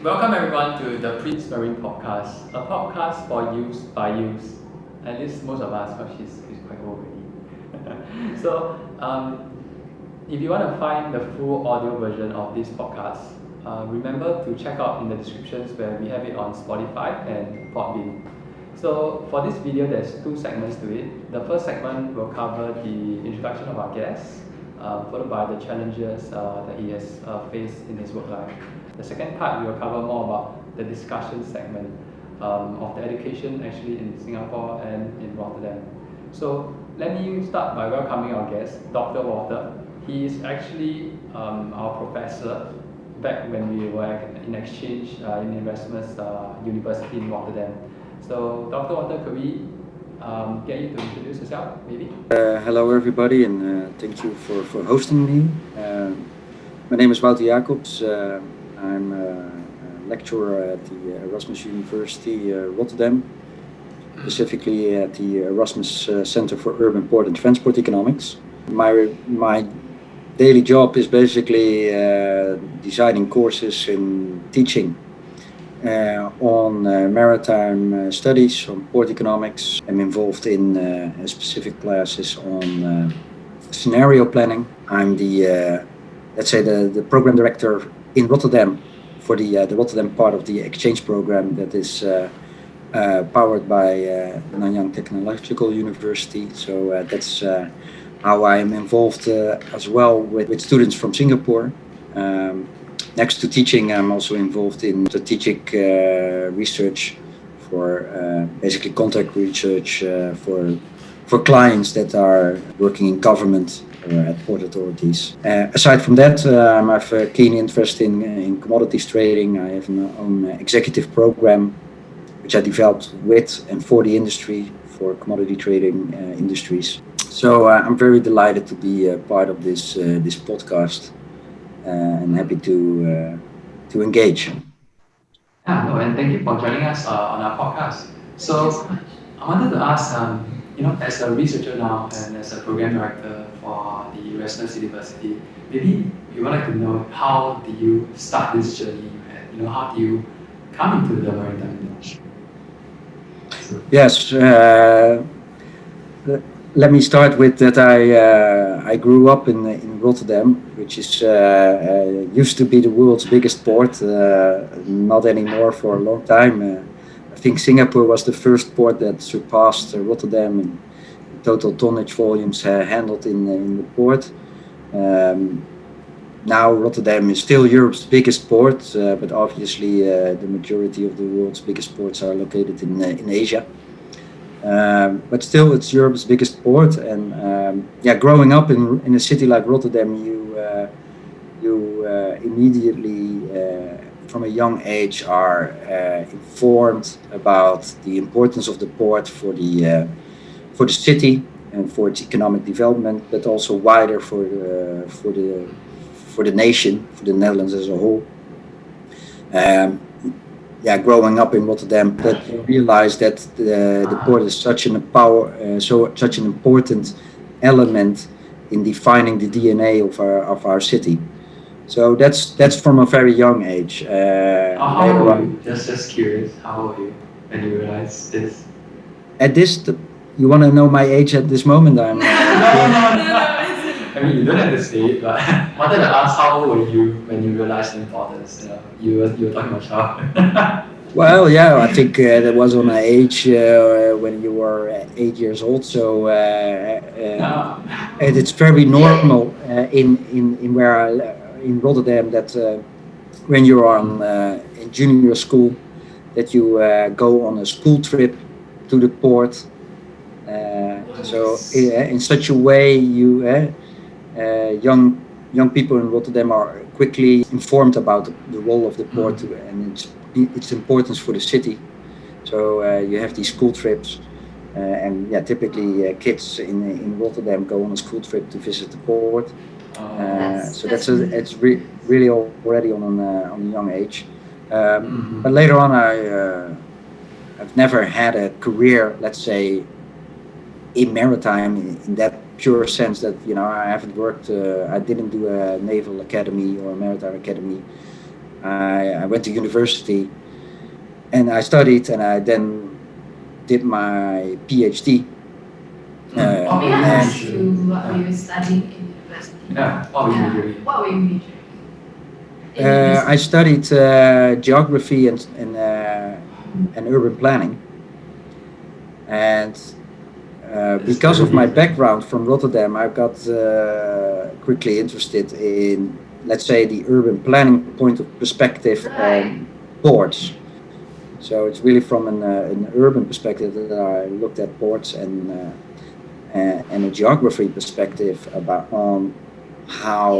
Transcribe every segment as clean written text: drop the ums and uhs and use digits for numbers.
Welcome everyone to the Prismarine podcast, a podcast for use by use. At least most of us, because she's quite old already. If you want to find the full audio version of this podcast, remember to check out in the descriptions where we have it on Spotify and Podbean. So for this video, there's two segments to it. The first segment will cover the introduction of our guest, followed by the challenges that he has faced in his work life. The second part, we will cover more about the discussion segment of the education actually in Singapore and in Rotterdam. So let me start by welcoming our guest, Dr. Wouter. He is actually our professor back when we were in exchange in Erasmus University in Rotterdam. So Dr. Wouter, could we get you to introduce yourself, maybe? Hello everybody, and thank you for hosting me. My name is Wouter Jacobs. I'm a lecturer at the Erasmus University Rotterdam, specifically at the Erasmus Center for Urban Port and Transport Economics. My daily job is basically designing courses in teaching on maritime studies, on port economics. I'm involved in specific classes on scenario planning. I'm the program director in Rotterdam for the Rotterdam part of the exchange program that is powered by Nanyang Technological University. So that's how I am involved as well with students from Singapore. Next to teaching, I'm also involved in strategic research for basically contact research for clients that are working in government at port authorities. Aside from that, I have a keen interest in commodities trading. I have my own executive program, which I developed with and for the industry, for commodity trading industries. So I'm very delighted to be part of this podcast and happy to engage. And thank you for joining us on our podcast. So I wanted to ask, as a researcher now and as a program director for the Erasmus University, maybe we would like to know, how did you start this journey? And how do you come into the maritime industry? Yes. Let me start with that. I grew up in Rotterdam, which is used to be the world's biggest port. Not anymore for a long time. I think Singapore was the first port that surpassed Rotterdam in total tonnage volumes handled in the port. Now Rotterdam is still Europe's biggest port, but obviously the majority of the world's biggest ports are located in Asia. But still, it's Europe's biggest port, and growing up in a city like Rotterdam, you immediately, from a young age, are informed about the importance of the port for the city and for its economic development, but also wider for the nation, for the Netherlands as a whole. Growing up in Rotterdam, that you realize that the port is such an important element in defining the DNA of our city. So that's from a very young age. How old were you? Just curious. How old were you when you realized this? At this, you want to know my age at this moment? No. I mean, you don't have to say it, but I wanted to ask, how old were you when you realized the importance? You were talking about child. Well, yeah, I think that was on an age when you were 8 years old. So and it's very normal in Rotterdam that when you are in junior school, that you go on a school trip to the port. So in such a way, young people in Rotterdam are quickly informed about the role of the port and its importance for the city. So you have these school trips, and typically kids in Rotterdam go on a school trip to visit the port. So it's really already on a young age. But later on, I've never had a career, let's say, in maritime in that pure sense that I haven't worked. I didn't do a naval academy or a maritime academy. I went to university and I studied, and I then did my PhD. May I ask And you what were you studying in university? Yeah, what were you majoring? What were you majoring in? I studied geography and urban planning, and because of my background from Rotterdam, I got quickly interested in, let's say, the urban planning point of perspective on ports. So it's really from an urban perspective that I looked at ports, and a geography perspective on how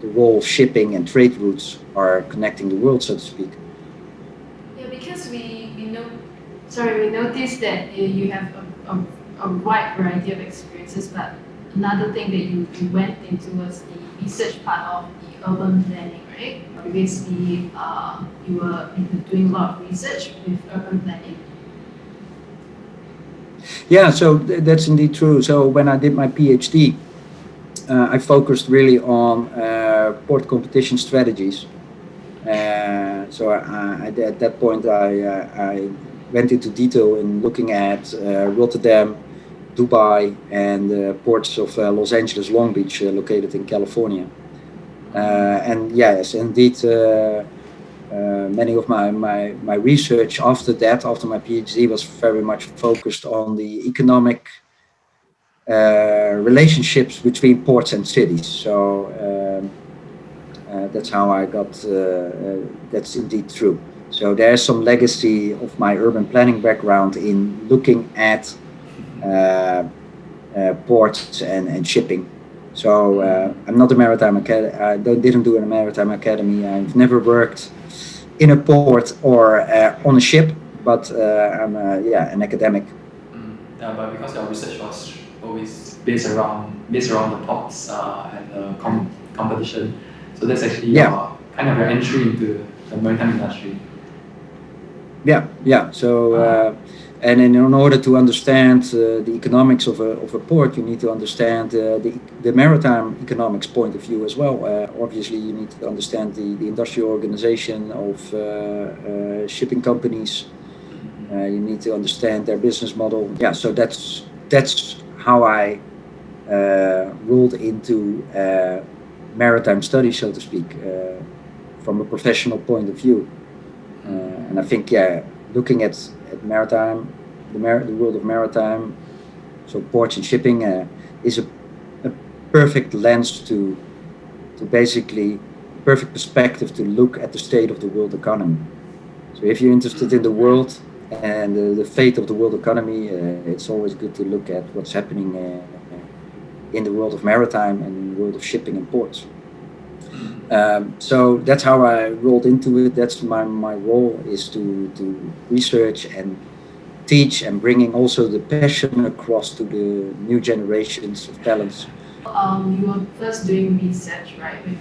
the role of shipping and trade routes are connecting the world, so to speak. Yeah, because we noticed that you have a wide variety of experiences, but another thing that you went into was the research part of the urban planning, right? Previously, you were doing a lot of research with urban planning. Yeah, so that's indeed true. So when I did my PhD, I focused really on port competition strategies. So at that point, I went into detail in looking at Rotterdam, Dubai, and the ports of Los Angeles, Long Beach, located in California. And yes, indeed, many of my research after my PhD, was very much focused on the economic relationships between ports and cities. So that's how I got, that's indeed true. So there's some legacy of my urban planning background in looking at ports and shipping. So I'm not a maritime academy. I didn't do a maritime academy. I've never worked in a port or on a ship, but I'm an academic. Yeah, but because your research was always based around the ports and competition, so that's actually kind of your entry into the maritime industry. Yeah. So and in order to understand the economics of a port, you need to understand the maritime economics point of view as well. Obviously, you need to understand the industrial organization of shipping companies. You need to understand their business model. Yeah, so that's how I rolled into maritime studies, so to speak, from a professional point of view. And I think, looking at maritime, the world of maritime, so ports and shipping, is a perfect lens to basically, perfect perspective to look at the state of the world economy. So if you're interested in the world and the fate of the world economy, it's always good to look at what's happening in the world of maritime and in the world of shipping and ports. So that's how I rolled into it. That's my role, is to research and teach, and bringing also the passion across to the new generations of talents. You were first doing research, right, with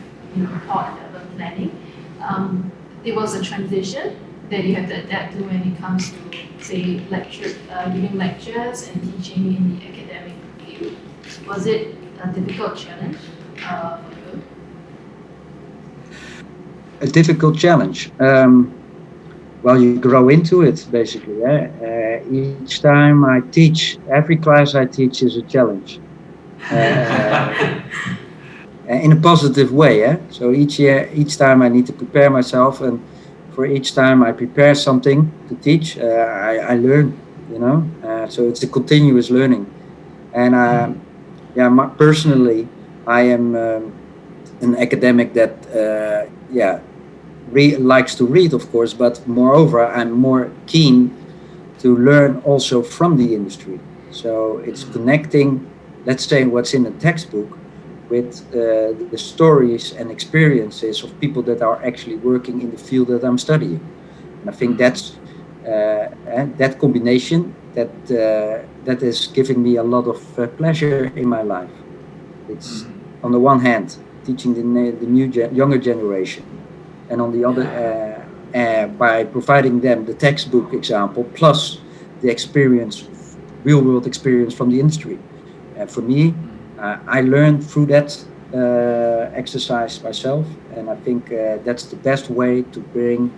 port and urban planning. It was a transition that you have to adapt to when it comes to, say, giving lectures and teaching in the academic field. Was it a difficult challenge for you? A difficult challenge. Well, you grow into it, basically. Each time I teach, every class I teach is a challenge. In a positive way. So each time I need to prepare myself, and for each time I prepare something to teach, I learn, so it's a continuous learning. And personally, I am an academic that likes to read, of course, but moreover, I'm more keen to learn also from the industry. So it's connecting, let's say, what's in a textbook with the stories and experiences of people that are actually working in the field that I'm studying. And I think that's that combination that is giving me a lot of pleasure in my life. It's on the one hand teaching the new younger generation, and on the other, by providing them the textbook example plus the experience, real world experience from the industry. For me, I learned through that exercise myself, and I think that's the best way to bring,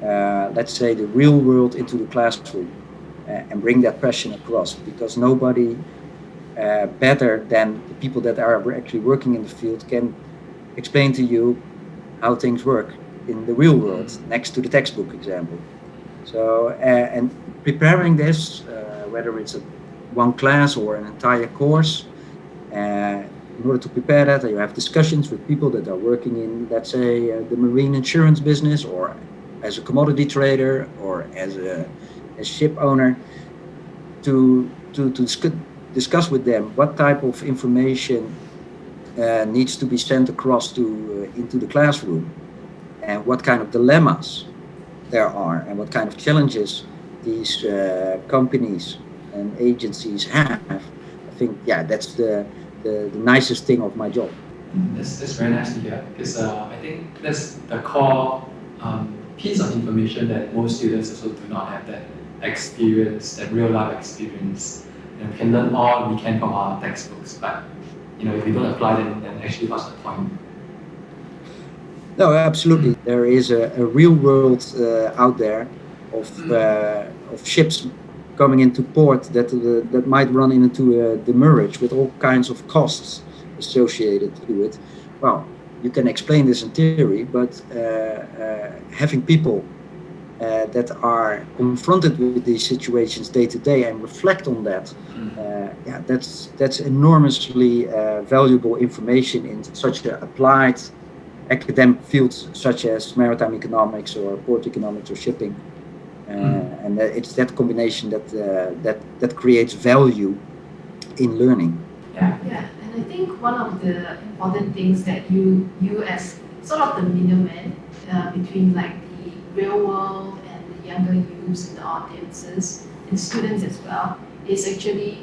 let's say, the real world into the classroom and bring that passion across. Because nobody better than the people that are actually working in the field can explain to you how things work in the real world next to the textbook example. So and preparing this, whether it's one class or an entire course, in order to prepare that, you have discussions with people that are working in, let's say, the marine insurance business, or as a commodity trader, or as a ship owner, to discuss with them what type of information needs to be sent across to into the classroom, and what kind of dilemmas there are, and what kind of challenges these companies and agencies have. I think, yeah, that's the nicest thing of my job. That's very nice to hear, because I think that's the core piece of information that most students also do not have, that experience, that real life experience. And we can learn all we can from our textbooks, but if we don't apply them, then actually what's the point? No, absolutely. There is a real world out there of ships coming into port that might run into demurrage with all kinds of costs associated to it. Well, you can explain this in theory, but having people that are confronted with these situations day to day and reflect on that, that's enormously valuable information in such an applied academic fields such as maritime economics or port economics or shipping. And it's that combination that creates value in learning. Yeah, and I think one of the important things that you as sort of the middleman between like the real world and the younger youths and the audiences and students as well is actually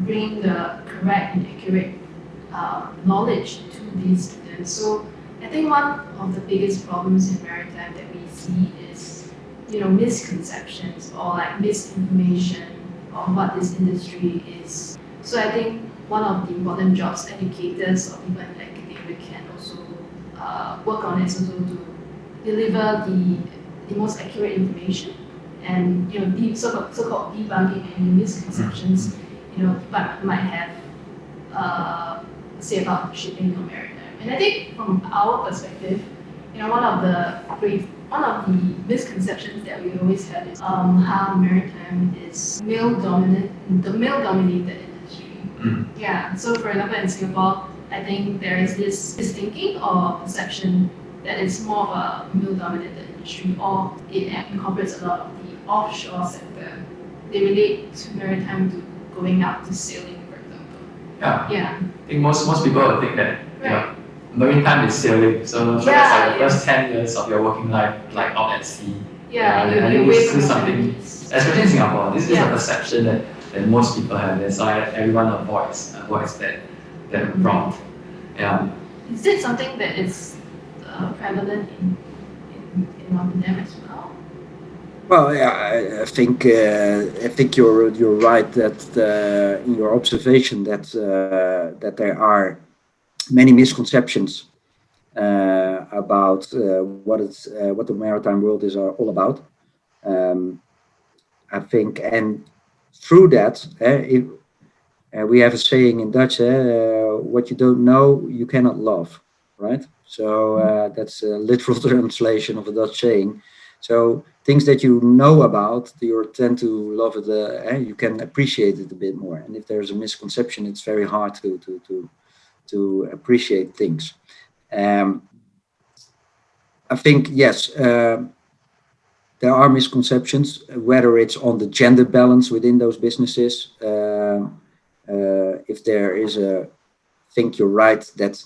bringing the correct and accurate knowledge to these students. So I think one of the biggest problems in maritime that we see is misconceptions or like misinformation on what this industry is. So I think one of the important jobs educators or people in academia can also work on is also to deliver the most accurate information and the so-called debugging any misconceptions people might have say about shipping or maritime. And I think from our perspective, one of the misconceptions that we always have is how maritime is the male-dominated industry. Yeah. So for example, in Singapore, I think there is this thinking or perception that it's more of a male-dominated industry, or it incorporates a lot of the offshore sector. They relate to maritime to going out to sailing, for example. Yeah. I think most people will think that maritime is sailing, so that's like the first 10 years of your working life, like out at sea. And this is something, especially in Singapore, this is a perception that most people have. That's why everyone avoids that route. Is it something that is prevalent in Rotterdam as well? Well, yeah, I think you're right that in your observation that there are many misconceptions about what the maritime world is all about. I think, and through that, we have a saying in Dutch: "What you don't know, you cannot love." Right? So that's a literal translation of a Dutch saying. So things that you know about, you tend to love it. You can appreciate it a bit more. And if there's a misconception, it's very hard to appreciate things. I think, yes, there are misconceptions, whether it's on the gender balance within those businesses. If there is I think you're right that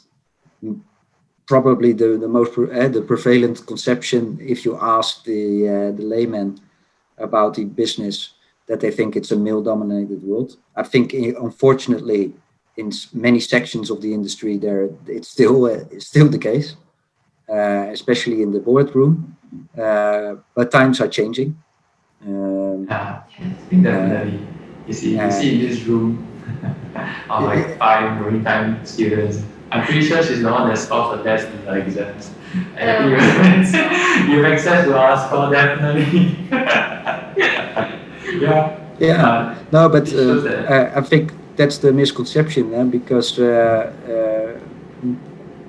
probably the prevalent conception, if you ask the layman about the business, that they think it's a male-dominated world. I think, unfortunately, in many sections of the industry, it's still the case, especially in the boardroom. But times are changing. I think definitely. You see in this room, Or like 5 maritime students. I'm pretty sure she's the one that scores the best in the exams. And you've access to our score, definitely. Yeah. Yeah, no, but it shows that. I think that's the misconception, because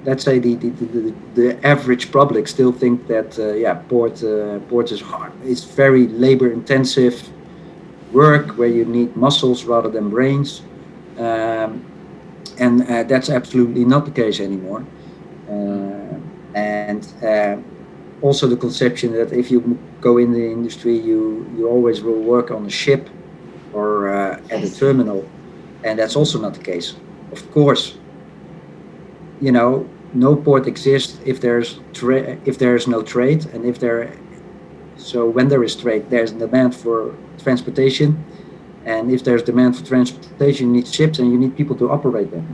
let's say the average public still think that port is hard. It's very labor intensive work where you need muscles rather than brains, and that's absolutely not the case anymore. And also the conception that if you go in the industry, you always will work on a ship or at a terminal, and that's also not the case. Of course, no port exists if there's no trade, and so when there is trade, there's demand for transportation, and if there's demand for transportation, you need ships and you need people to operate them.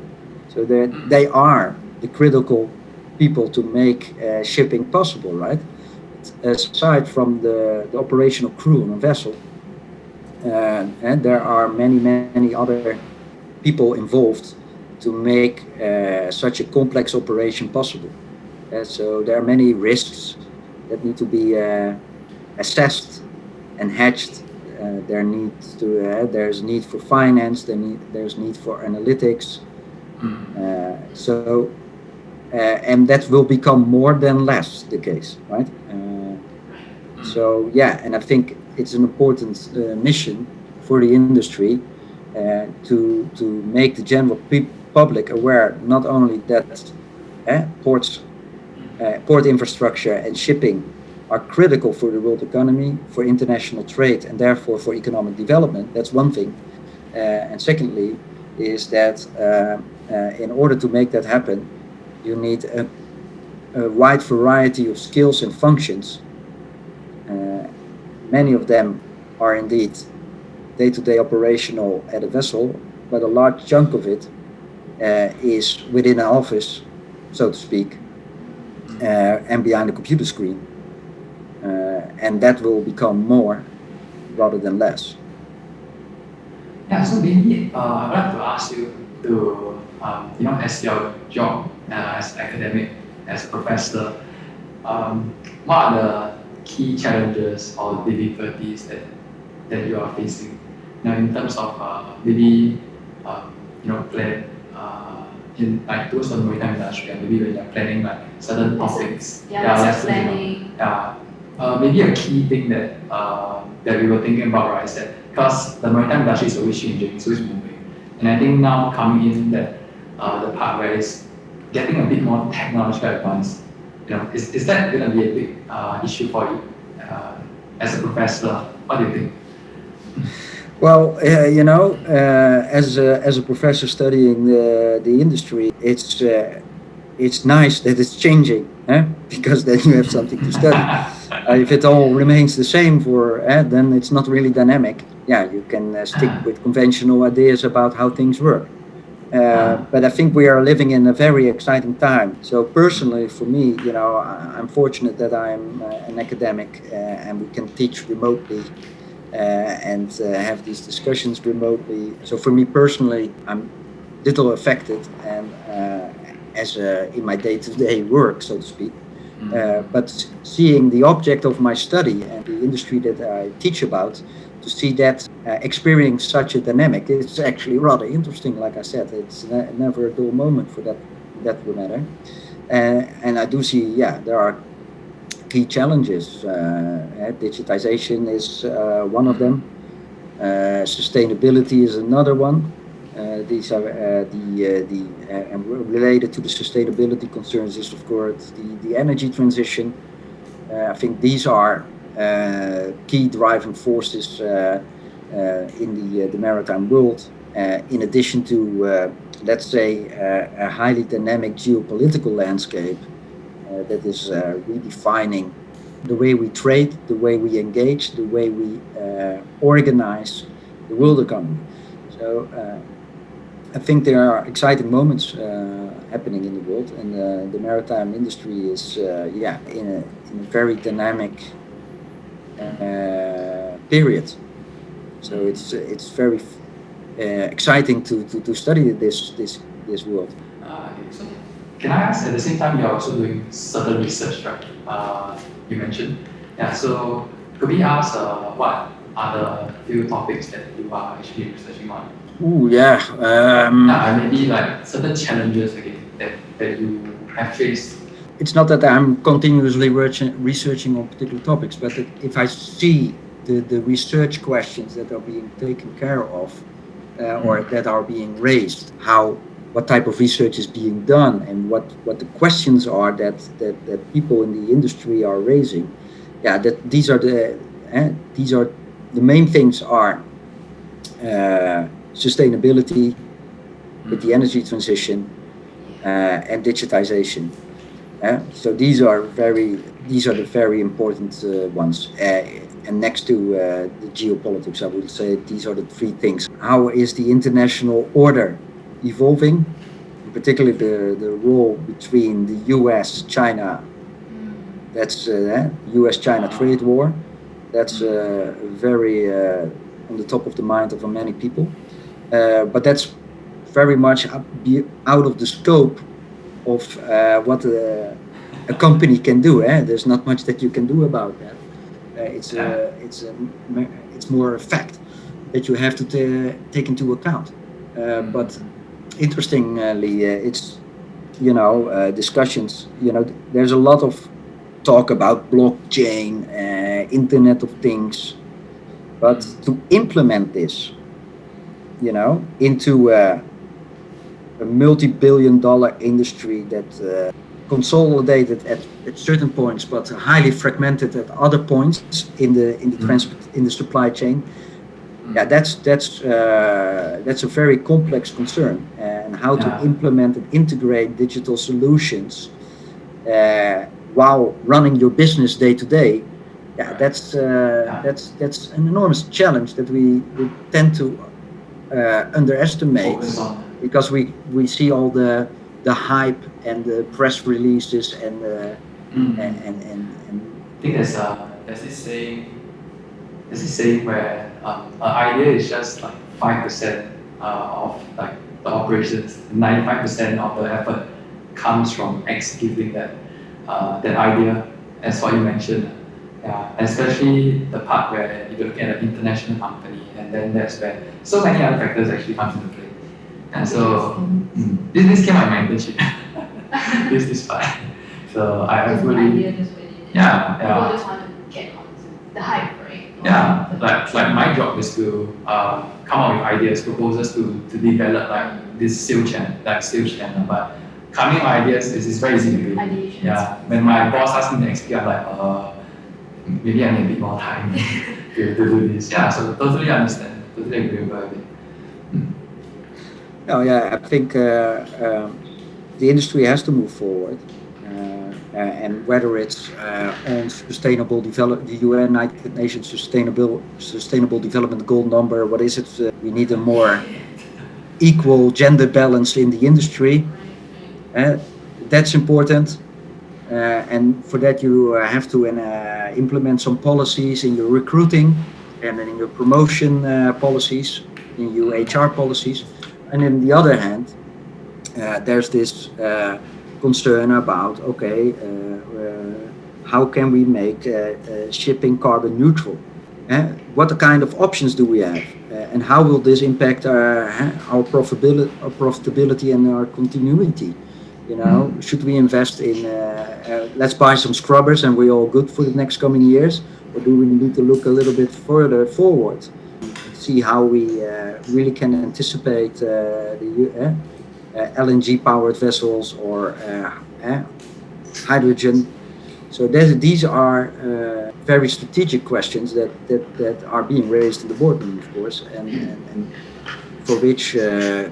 So they are the critical people to make shipping possible, right? Aside from the operational crew on a vessel, and there are many other people involved to make such a complex operation possible. So there are many risks that need to be assessed and hedged. There's need for finance. There's need for analytics. And that will become more than less the case, right? So yeah, and I think it's an important mission for the industry to make the general public aware not only that port infrastructure and shipping are critical for the world economy, for international trade, and therefore for economic development. That's one thing. And secondly, is that in order to make that happen, you need a wide variety of skills and functions. Many of them are indeed day-to-day operational at a vessel, but a large chunk of it is within an office, so to speak, and behind a computer screen. And that will become more rather than less. Yeah, so maybe I'd like to ask you to, as your job as academic, as a professor, what are the key challenges or difficulties that you are facing now in terms of maybe plan in like towards the maritime industry, and maybe when you're planning like certain topics, lesson planning. Maybe a key thing that we were thinking about, right, is that because the maritime industry is always changing, it's always moving, and I think now coming in that the part where it's getting a bit more technological advanced, is that going to be a big issue for you as a professor? What do you think? Well, as a professor studying the industry, it's nice that it's changing, because then you have something to study. If it all remains the same then it's not really dynamic. Yeah, you can stick with conventional ideas about how things work. But I think we are living in a very exciting time. So personally, for me, I'm fortunate that I'm an academic and we can teach remotely and have these discussions remotely. So for me personally, I'm little affected and in my day-to-day work, so to speak. But seeing the object of my study and the industry that I teach about, to see that experiencing such a dynamic, it's actually rather interesting. Like I said, it's never a dull moment for that matter. And I do see, there are key challenges. Digitization is one of them. Sustainability is another one. These are and related to the sustainability concerns is, of course, the energy transition. I think these are key driving forces in the maritime world, in addition to, let's say, a highly dynamic geopolitical landscape that is redefining the way we trade, the way we engage, the way we organize the world economy. So I think there are exciting moments happening in the world, and the maritime industry is in a very dynamic period. So it's very exciting to study this world. Okay, so can I ask, at the same time, you're also doing certain research, right? You mentioned. Yeah, so could we ask what are the few topics that you are actually researching on? Ooh, yeah. And maybe like certain challenges again that you have faced. It's not that I'm continuously researching on particular topics, but that if I see the research questions that are being taken care of or that are being raised, what type of research is being done, and what the questions are that people in the industry are raising. Yeah, that these are the main things are sustainability with the energy transition and digitization. So these are the very important ones. And next to the geopolitics, I would say these are the three things. How is the international order evolving? In particular, the role between the U.S., China. That's U.S.-China trade war. That's very on the top of the mind of many people. But that's very much out of the scope of what a company can do. There's not much that you can do about that. It's more a fact that you have to take into account. But interestingly, it's discussions. There's a lot of talk about blockchain, Internet of Things, but to implement this, into a multi-billion-dollar industry that consolidated at certain points, but highly fragmented at other points in the supply chain. Yeah, that's a very complex concern, and how to implement and integrate digital solutions while running your business day to day. Yeah, that's an enormous challenge that we tend to underestimate, because we see all the hype and the press releases and I think there's this saying where an idea is just like 5% of like the operations. 95% of the effort comes from executing that idea, as what you mentioned. Yeah, especially the part where you look at an international company, and then that's where so many other factors actually come into play. And so this came out in my internship. this part. So I really People just want to get onto the hype, right? Yeah, like my job is to come up with ideas, proposals to develop like this sales channel, But coming up with ideas is very easy to do. Yeah, when my boss asks me to execute, I'm like, maybe I need a bit more time to do this. Yeah, so totally understand, totally agree about it. No, yeah, I think the industry has to move forward, and whether it's on sustainable development, the United Nations Sustainable Development Goal number, what is it? We need a more equal gender balance in the industry. That's important, and for that you have to implement some policies in your recruiting and in your promotion policies, in your HR policies. And on the other hand, there's this concern about, how can we make shipping carbon neutral? What kind of options do we have? And how will this impact our profitability and our continuity? Should we invest in, let's buy some scrubbers and we're all good for the next coming years? Or do we need to look a little bit further forward? See how we really can anticipate the LNG powered vessels or hydrogen. So these are very strategic questions that are being raised in the boardroom, of course, and for which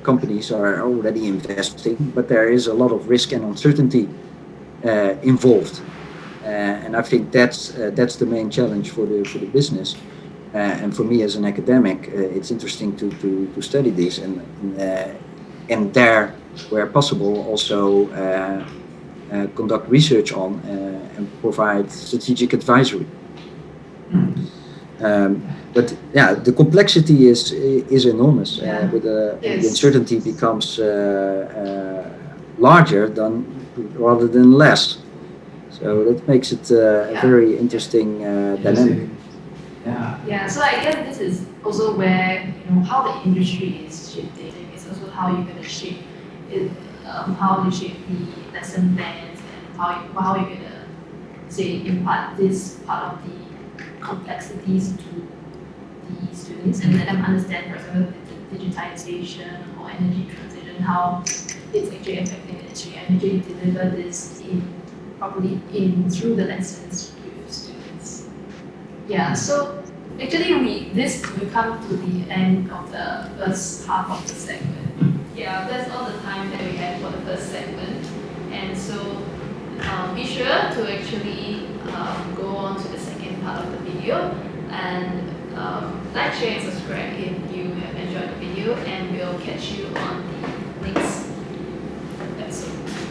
companies are already investing, but there is a lot of risk and uncertainty involved, and I think that's the main challenge for the business. And for me as an academic, it's interesting to study this and there, where possible, also conduct research on and provide strategic advisory. But yeah, the complexity is enormous. Yeah. With the Yes. uncertainty becomes larger rather than less. So that makes it a very interesting dynamic. Yeah, so I guess this is also where, how the industry is shifting. It's also how you're going to shape it, how you shape the lesson plans, and how you're going to, say, impart this part of the complexities to the students and let them understand, for example, the digitization or energy transition, how it's actually affecting the industry, and actually deliver this properly through the lessons with students. Yeah, so actually we come to the end of the first half of the segment. Yeah, that's all the time that we have for the first segment. And so be sure to actually go on to the second part of the video and like, share, and subscribe if you have enjoyed the video, and we'll catch you on the next